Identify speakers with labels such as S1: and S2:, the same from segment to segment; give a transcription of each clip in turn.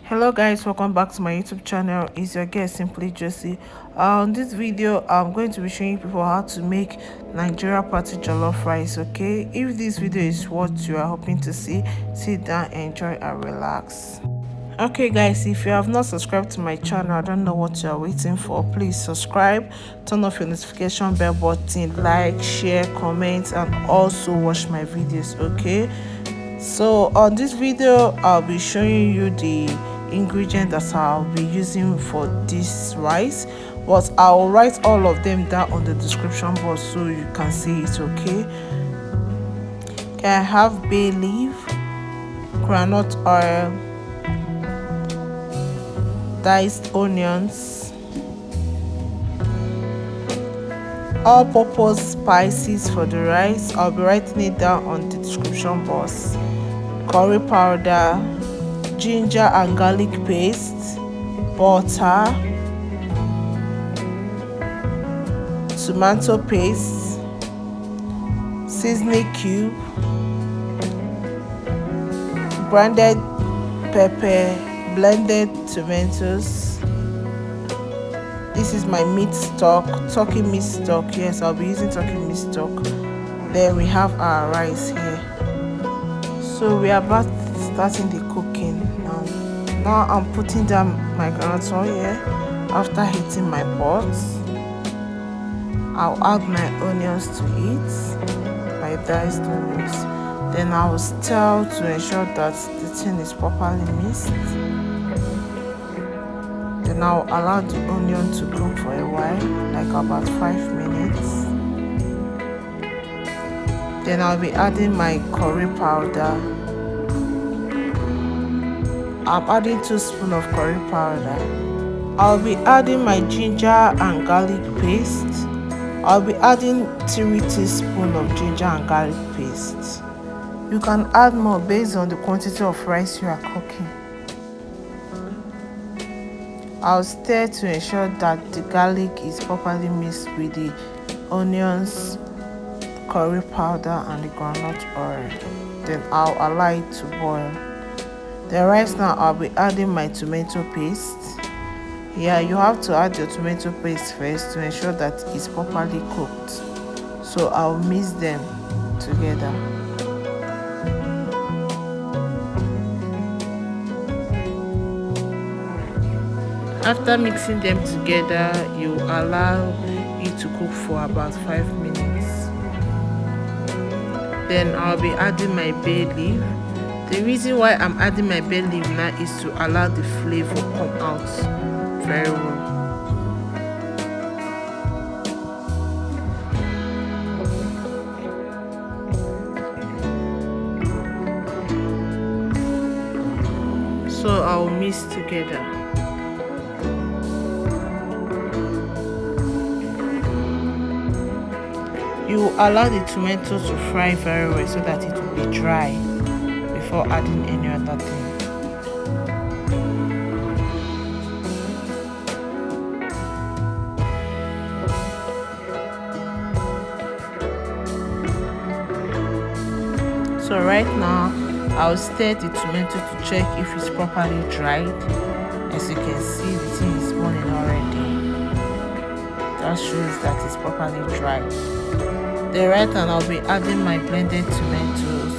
S1: Hello guys, welcome back to my YouTube channel. It's your girl Simply Josie. On this video I'm going to be showing people how to make Nigeria party jollof rice. Okay, if this video is what you are hoping to see, sit down, enjoy and relax. Okay guys, if you have not subscribed to my channel, I don't know what you are waiting for. Please subscribe, turn off your notification bell button, like, share, comment, and also watch my videos. Okay, so on this video I'll be showing you the ingredients that I'll be using for this rice, but I'll write all of them down on the description box so you can see it. Okay, I have bay leaf, groundnut oil, diced onions, all-purpose spices for the rice. I'll be writing it down on the description box. Curry powder, ginger and garlic paste, butter, tomato paste, seasoning cube, grounded pepper, blended tomatoes. This is my meat stock, turkey meat stock. Yes, I'll be using turkey meat stock. Then we have our rice here. So we are about starting the cooking now. I'm putting down my groundnut oil here. After heating my pot, I'll add my onions to it, my diced onions. Then I will stir to ensure that the thing is properly mixed. Then I'll allow the onion to cook for a while, like about 5 minutes. Then I'll be adding my curry powder. I'm adding 2 spoons of curry powder. I'll be adding my ginger and garlic paste. I'll be adding 3 teaspoons of ginger and garlic paste. You can add more based on the quantity of rice you are cooking. I'll stir to ensure that the garlic is properly mixed with the onions, curry powder and the groundnut oil. Then I'll allow it to boil. The rice now, I'll be adding my tomato paste. Yeah, you have to add your tomato paste first to ensure that it's properly cooked. So I'll mix them together. After mixing them together, you allow it to cook for about 5 minutes. Then I'll be adding my bay leaf. The reason why I'm adding my bay leaf now is to allow the flavor come out very well. So I'll mix together. You allow the tomato to fry very well so that it will be dry before adding any other thing. So right now I'll stir the tomato to check if it's properly dried. As you can see, the thing is burning already. That shows that it's properly dried. Then right now I'll be adding my blended tomatoes.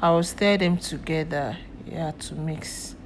S1: I will stir them together, to mix.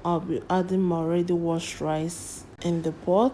S1: I'll be adding my already washed rice in the pot.